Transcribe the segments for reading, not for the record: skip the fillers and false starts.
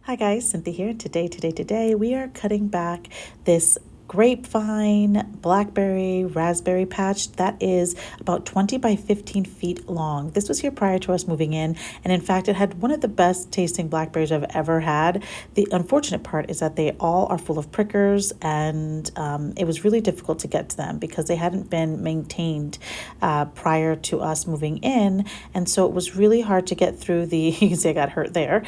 Hi guys, Cynthia here. Today, we are cutting back this grapevine, blackberry, raspberry patch that is about 20 by 15 feet long. This was here prior to us moving in, and in fact, it had one of the best tasting blackberries I've ever had. The unfortunate part is that they all are full of prickers, and it was really difficult to get to them because they hadn't been maintained prior to us moving in, and so it was really hard to get through the, you can see I got hurt there.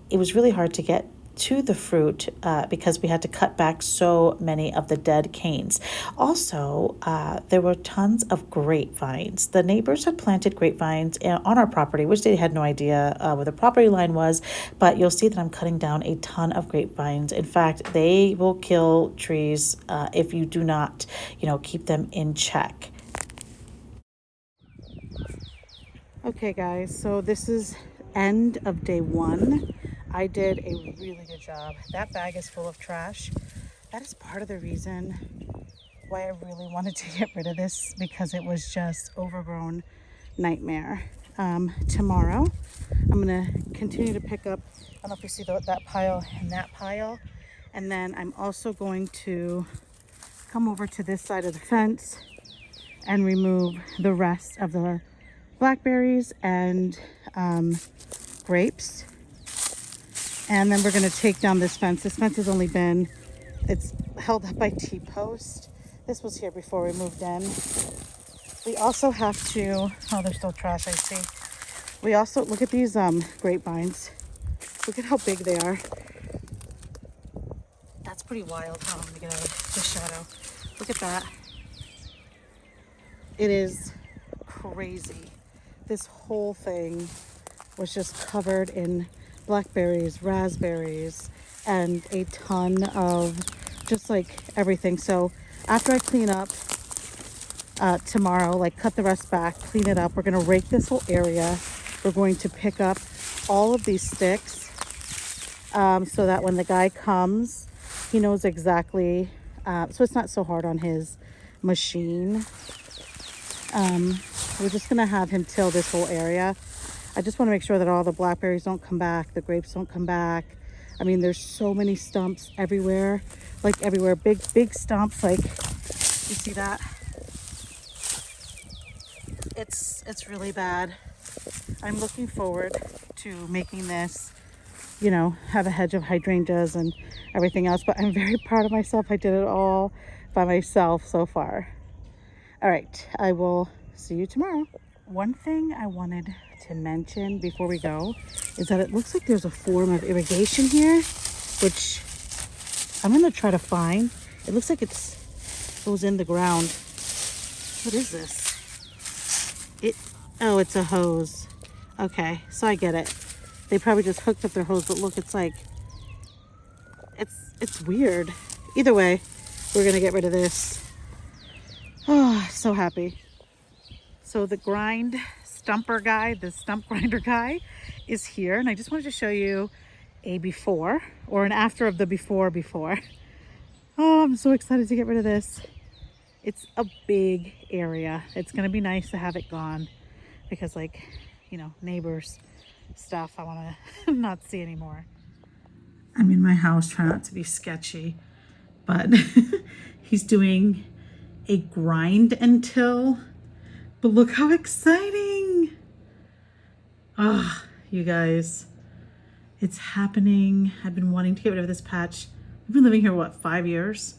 It was really hard to get to the fruit because we had to cut back so many of the dead canes. Also, there were tons of grapevines. The neighbors had planted grapevines on our property, which they had no idea where the property line was, but you'll see that I'm cutting down a ton of grapevines. In fact, they will kill trees if you do not, keep them in check. Okay, guys, so this is end of day one. I did a really good job. That bag is full of trash. That is part of the reason why I really wanted to get rid of this, because it was just overgrown nightmare. Tomorrow, I'm gonna continue to pick up, I don't know if you see that pile and that pile. And then I'm also going to come over to this side of the fence and remove the rest of the blackberries and grapes. And then we're going to take down this fence. This fence has only been, it's held up by T-post. This was here before we moved in. We also have to, oh, there's still trash, I see. We also, look at these grapevines. Look at how big they are. That's pretty wild. Oh, let me get out of the shadow. Look at that. It is crazy. This whole thing was just covered in blackberries, raspberries, and a ton of just like everything. So after I clean up tomorrow, like cut the rest back, clean it up, we're gonna rake this whole area. We're going to pick up all of these sticks so that when the guy comes, he knows exactly, so it's not so hard on his machine. We're just gonna have him till this whole area. I just want to make sure that all the blackberries don't come back, the grapes don't come back. I mean, there's so many stumps everywhere, like everywhere, big stumps, like you see that? It's really bad. I'm looking forward to making this, have a hedge of hydrangeas and everything else, but I'm very proud of myself. I did it all by myself so far. All right, I will see you tomorrow. One thing I wanted to mention before we go is that it looks like there's a form of irrigation here, which I'm gonna try to find. It looks like it goes in the ground. What is this? Oh, it's a hose. Okay, so I get it. They probably just hooked up their hose, but look, it's like, it's weird. Either way, we're gonna get rid of this. Oh, so happy. So the stump grinder guy is here, and I just wanted to show you a before or an after of the before. Oh, I'm so excited to get rid of this. It's a big area. It's gonna be nice to have it gone because, like, neighbors stuff I want to not see anymore. I'm in my house, try not to be sketchy, but he's doing a grind and till. But look how exciting. Ah, you guys, it's happening. I've been wanting to get rid of this patch. I've been living here, what, 5 years?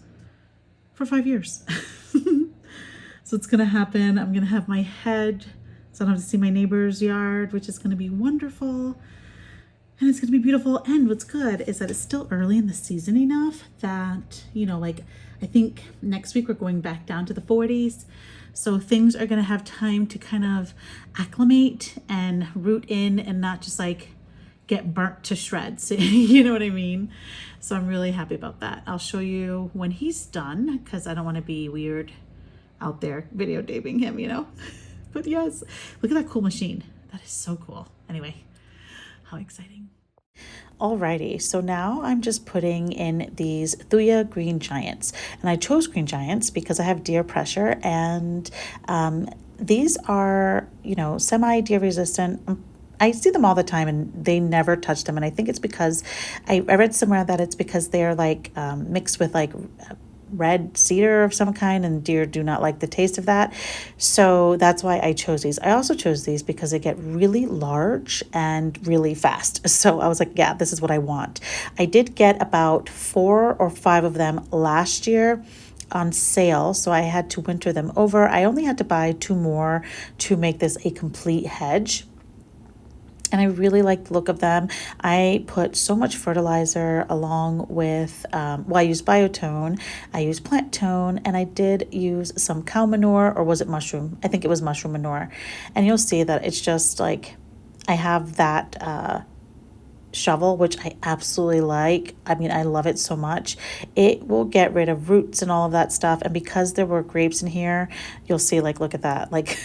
For 5 years. So it's gonna happen. I'm gonna have my hedge, so I don't have to see my neighbor's yard, which is gonna be wonderful. And it's gonna be beautiful. And what's good is that it's still early in the season enough that, like, I think next week we're going back down to the 40s. So things are gonna have time to kind of acclimate and root in and not just like get burnt to shreds. You know what I mean? So I'm really happy about that. I'll show you when he's done because I don't want to be weird out there videotaping him, But yes, look at that cool machine. That is so cool. Anyway, how exciting. Alrighty, so now I'm just putting in these Thuya Green Giants. And I chose Green Giants because I have deer pressure, and these are, semi-deer resistant. I see them all the time and they never touch them. And I think it's because I read somewhere that it's because they're like mixed with like red cedar of some kind, and deer do not like the taste of that. So that's why I chose these. I also chose these because they get really large and really fast. So I was like, yeah, this is what I want. I did get about 4 or 5 of them last year on sale, so I had to winter them over. I only had to buy 2 more to make this a complete hedge. And I really like the look of them. I put so much fertilizer along with, I used biotone, I used plant tone, and I did use some cow manure, or was it mushroom? I think it was mushroom manure. And you'll see that it's just like, I have that shovel, which I absolutely like. I mean, I love it so much. It will get rid of roots and all of that stuff. And because there were grapes in here, you'll see, like, look at that. Like,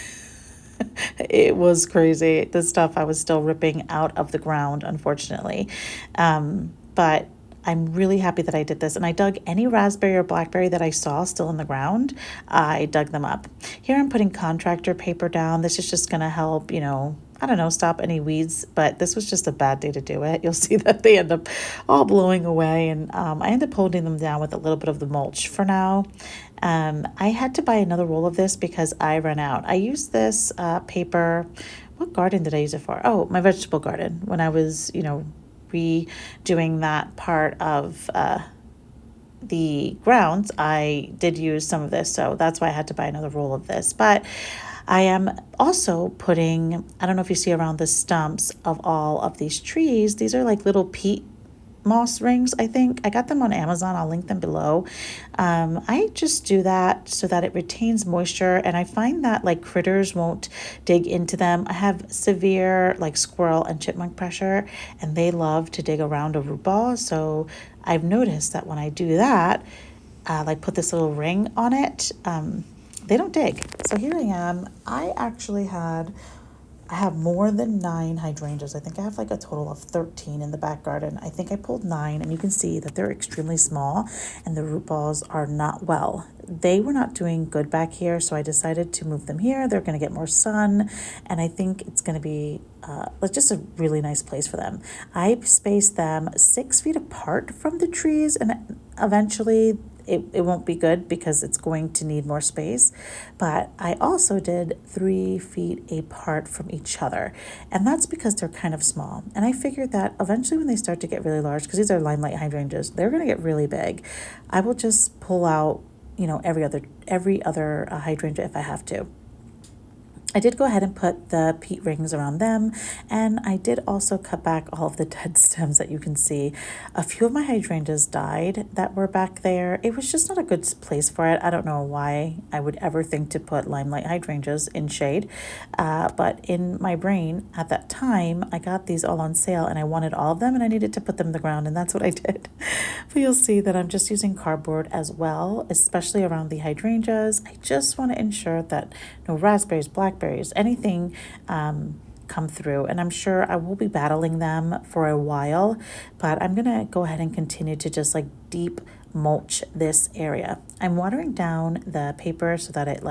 it was crazy. The stuff I was still ripping out of the ground, unfortunately. But I'm really happy that I did this. And I dug any raspberry or blackberry that I saw still in the ground. I dug them up. Here I'm putting contractor paper down. This is just going to help, I don't know, stop any weeds, but this was just a bad day to do it. You'll see that they end up all blowing away, and I end up holding them down with a little bit of the mulch for now. I had to buy another roll of this because I ran out. I used this paper. What garden did I use it for? Oh, my vegetable garden. When I was, redoing that part of the grounds, I did use some of this, so that's why I had to buy another roll of this. But I am also putting, I don't know if you see around the stumps of all of these trees, these are like little peat moss rings, I think. I got them on Amazon. I'll link them below. I just do that so that it retains moisture, and I find that like critters won't dig into them. I have severe like squirrel and chipmunk pressure, and they love to dig around a root ball. So I've noticed that when I do that, like put this little ring on it, they don't dig. So here I am. I have more than 9 hydrangeas. I think I have like a total of 13 in the back garden. I think I pulled 9, and you can see that they're extremely small and the root balls are not well. They were not doing good back here, so I decided to move them here. They're going to get more sun, and I think it's going to be just a really nice place for them. I spaced them 6 feet apart from the trees, and eventually it won't be good because it's going to need more space. But I also did 3 feet apart from each other. And that's because they're kind of small. And I figured that eventually when they start to get really large, because these are limelight hydrangeas, they're going to get really big. I will just pull out, every other hydrangea if I have to. I did go ahead and put the peat rings around them, and I did also cut back all of the dead stems that you can see. A few of my hydrangeas died that were back there. It was just not a good place for it. I don't know why I would ever think to put limelight hydrangeas in shade, but in my brain at that time, I got these all on sale and I wanted all of them, and I needed to put them in the ground, and that's what I did. But you'll see that I'm just using cardboard as well, especially around the hydrangeas. I just want to ensure that no raspberries, blackberries, anything come through, and I'm sure I will be battling them for a while, but I'm gonna go ahead and continue to just like deep mulch this area. I'm watering down the paper so that it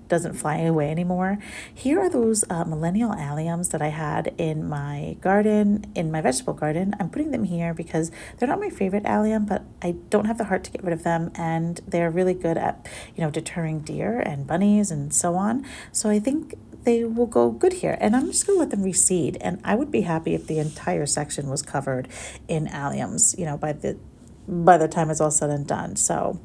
doesn't fly away anymore. Here are those millennial alliums that I had in my garden, in my vegetable garden. I'm putting them here because they're not my favorite allium, but I don't have the heart to get rid of them, and they're really good at, deterring deer and bunnies and so on. So I think they will go good here, and I'm just gonna let them reseed, and I would be happy if the entire section was covered in alliums, by the time it's all said and done. So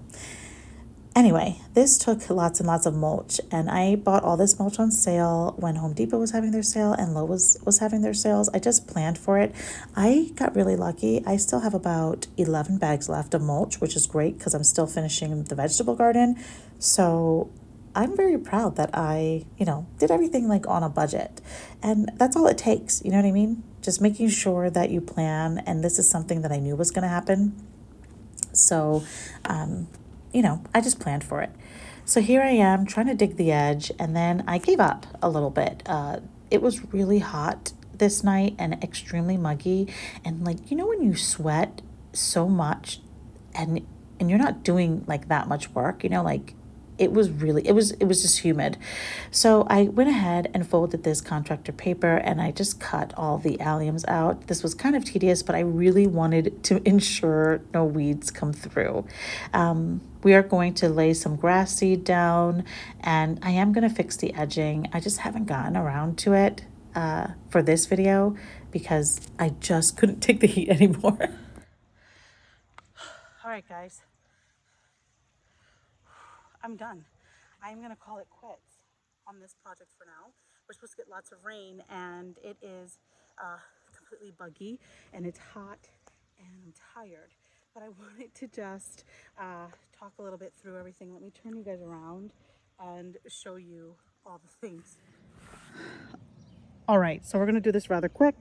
anyway, this took lots and lots of mulch, and I bought all this mulch on sale when Home Depot was having their sale and Lowe's was having their sales. I just planned for it. I got really lucky. I still have about 11 bags left of mulch, which is great because I'm still finishing the vegetable garden. So I'm very proud that I, did everything like on a budget. And that's all it takes, you know what I mean? Just making sure that you plan, and this is something that I knew was going to happen. So, I just planned for it. So here I am trying to dig the edge, and then I gave up a little bit. It was really hot this night and extremely muggy. And when you sweat so much and you're not doing like that much work, it was really, it was just humid. So I went ahead and folded this contractor paper and I just cut all the alliums out. This was kind of tedious, but I really wanted to ensure no weeds come through. We are going to lay some grass seed down, and I am going to fix the edging. I just haven't gotten around to it for this video because I just couldn't take the heat anymore. All right, guys. I'm done. I'm gonna call it quits on this project for now. We're supposed to get lots of rain, and it is completely buggy, and it's hot, and I'm tired. But I wanted to just talk a little bit through everything. Let me turn you guys around and show you all the things. All right, so we're gonna do this rather quick.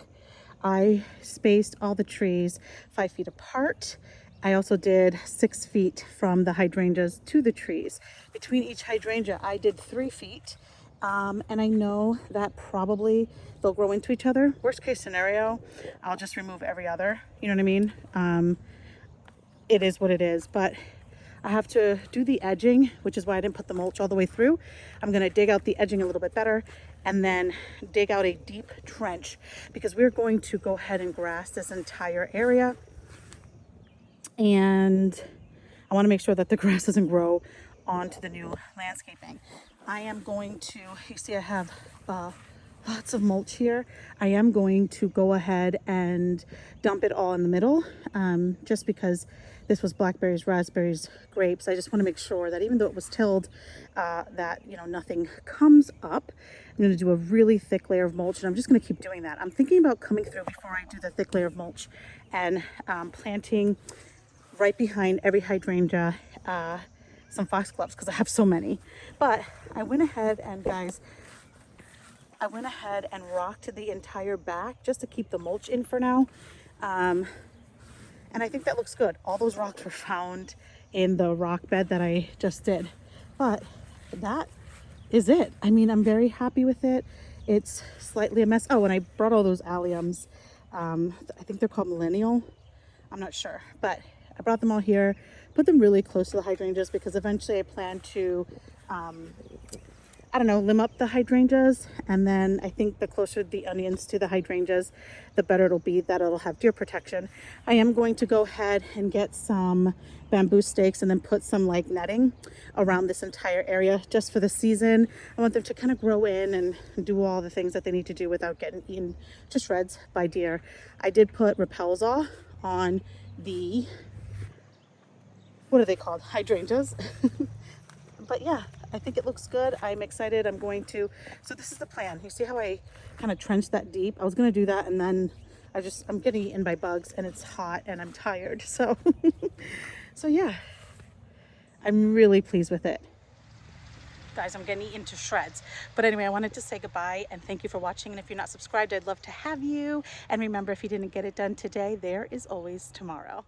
I spaced all the trees 5 feet apart. I also did 6 feet from the hydrangeas to the trees. Between each hydrangea, I did 3 feet. And I know that probably they'll grow into each other. Worst case scenario, I'll just remove every other, you know what I mean? It is what it is, but I have to do the edging, which is why I didn't put the mulch all the way through. I'm gonna dig out the edging a little bit better and then dig out a deep trench because we're going to go ahead and grass this entire area. And I wanna make sure that the grass doesn't grow onto the new landscaping. I am going to, you see I have lots of mulch here. I am going to go ahead and dump it all in the middle, just because this was blackberries, raspberries, grapes. I just want to make sure that even though it was tilled, that, you know, nothing comes up. I'm going to do a really thick layer of mulch, and I'm just going to keep doing that. I'm thinking about coming through before I do the thick layer of mulch and planting right behind every hydrangea some foxgloves because I have so many. But I went ahead and, guys, I went ahead and rocked the entire back just to keep the mulch in for now. And I think that looks good. All those rocks were found in the rock bed that I just did. But that is it. I mean, I'm very happy with it. It's slightly a mess. Oh, and I brought all those alliums. I think they're called millennial. I'm not sure, but I brought them all here, put them really close to the hydrangeas because eventually I plan to, I don't know, limb up the hydrangeas. And then I think the closer the onions to the hydrangeas, the better it'll be, that it'll have deer protection. I am going to go ahead and get some bamboo stakes and then put some like netting around this entire area just for the season. I want them to kind of grow in and do all the things that they need to do without getting eaten to shreds by deer. I did put Repelzol on the, what are they called? Hydrangeas. But yeah, I think it looks good. I'm excited. I'm going to, so this is the plan. You see how I kind of trenched that deep? I was going to do that, and then I'm getting eaten by bugs, and it's hot and I'm tired. So, so yeah, I'm really pleased with it. Guys, I'm getting eaten to shreds. But anyway, I wanted to say goodbye and thank you for watching. And if you're not subscribed, I'd love to have you. And remember, if you didn't get it done today, there is always tomorrow.